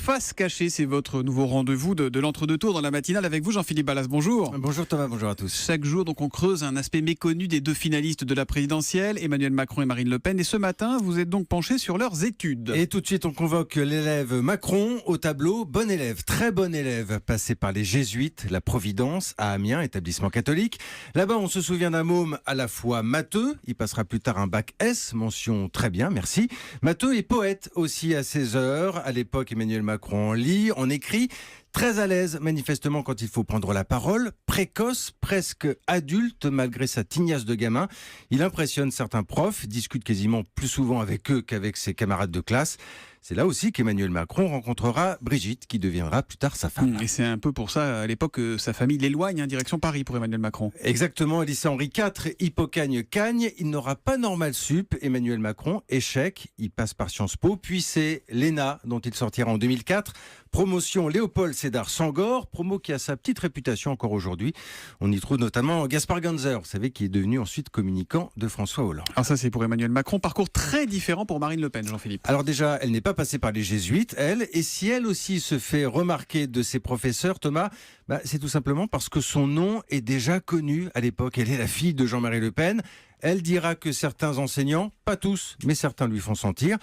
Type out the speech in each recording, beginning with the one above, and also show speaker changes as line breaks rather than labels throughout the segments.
Face cachée, c'est votre nouveau rendez-vous de l'entre-deux tours dans la matinale avec vous, Jean-Philippe Ballas. Bonjour.
Bonjour Thomas, bonjour à tous.
Chaque jour, donc, on creuse un aspect méconnu des deux finalistes de la présidentielle, Emmanuel Macron et Marine Le Pen. Et ce matin, vous êtes donc penché sur leurs études.
Et tout de suite, on convoque l'élève Macron au tableau. Bon élève, très bon élève, passé par les Jésuites, la Providence, à Amiens, établissement catholique. Là-bas, on se souvient d'un môme à la fois matheux, il passera plus tard un bac S, mention très bien, merci. Matheux et poète aussi à ses heures. À l'époque, Emmanuel Macron en lit, en écrit. Très à l'aise, manifestement, quand il faut prendre la parole. Précoce, presque adulte, malgré sa tignasse de gamin. Il impressionne certains profs, discute quasiment plus souvent avec eux qu'avec ses camarades de classe. C'est là aussi qu'Emmanuel Macron rencontrera Brigitte, qui deviendra plus tard sa femme.
Et c'est un peu pour ça, à l'époque, que sa famille l'éloigne, direction Paris pour Emmanuel Macron.
Exactement, lycée Henri IV, Hippocagne-Cagne. Il n'aura pas normal sup, Emmanuel Macron, échec. Il passe par Sciences Po, puis c'est l'ENA, dont il sortira en 2004. Promotion Léopold Sédar Senghor, promo qui a sa petite réputation encore aujourd'hui. On y trouve notamment Gaspard Ganzer, vous savez, qui est devenu ensuite communicant de François Hollande.
Alors ça, c'est pour Emmanuel Macron. Parcours très différent pour Marine Le Pen, Jean-Philippe.
Alors déjà, elle n'est pas passée par les Jésuites, elle. Et si elle aussi se fait remarquer de ses professeurs, Thomas, c'est tout simplement parce que son nom est déjà connu à l'époque. Elle est la fille de Jean-Marie Le Pen. Elle dira que certains enseignants, pas tous, mais certains lui font sentir.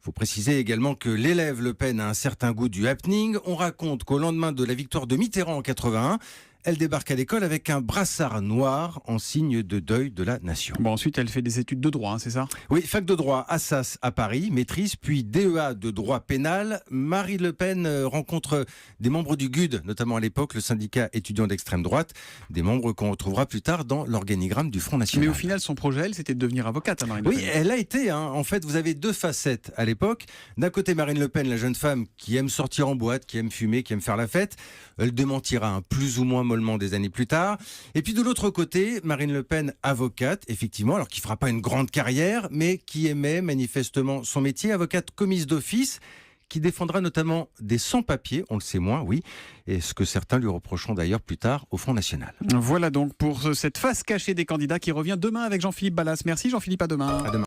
Il faut préciser également que l'élève Le Pen a un certain goût du happening. On raconte qu'au lendemain de la victoire de Mitterrand en 81, elle débarque à l'école avec un brassard noir en signe de deuil de la nation.
Bon, ensuite, elle fait des études de droit, c'est ça ?
Oui, fac de droit Assas à Paris, maîtrise, puis DEA de droit pénal. Marine Le Pen rencontre des membres du GUD, notamment à l'époque le syndicat étudiant d'extrême droite, des membres qu'on retrouvera plus tard dans l'organigramme du Front National.
Mais au final, son projet, elle, c'était de devenir avocate, Marine Le Pen.
Oui, elle a été. En fait, vous avez deux facettes à l'époque. D'un côté, Marine Le Pen, la jeune femme qui aime sortir en boîte, qui aime fumer, qui aime faire la fête. Elle démentira plus ou moins mollement des années plus tard. Et puis de l'autre côté, Marine Le Pen, avocate, effectivement, alors qui fera pas une grande carrière, mais qui aimait manifestement son métier, avocate commise d'office, qui défendra notamment des sans-papiers, on le sait moins, oui, et ce que certains lui reprocheront d'ailleurs plus tard au Front National.
Voilà donc pour cette face cachée des candidats qui revient demain avec Jean-Philippe Ballas. Merci Jean-Philippe, à demain.
À demain.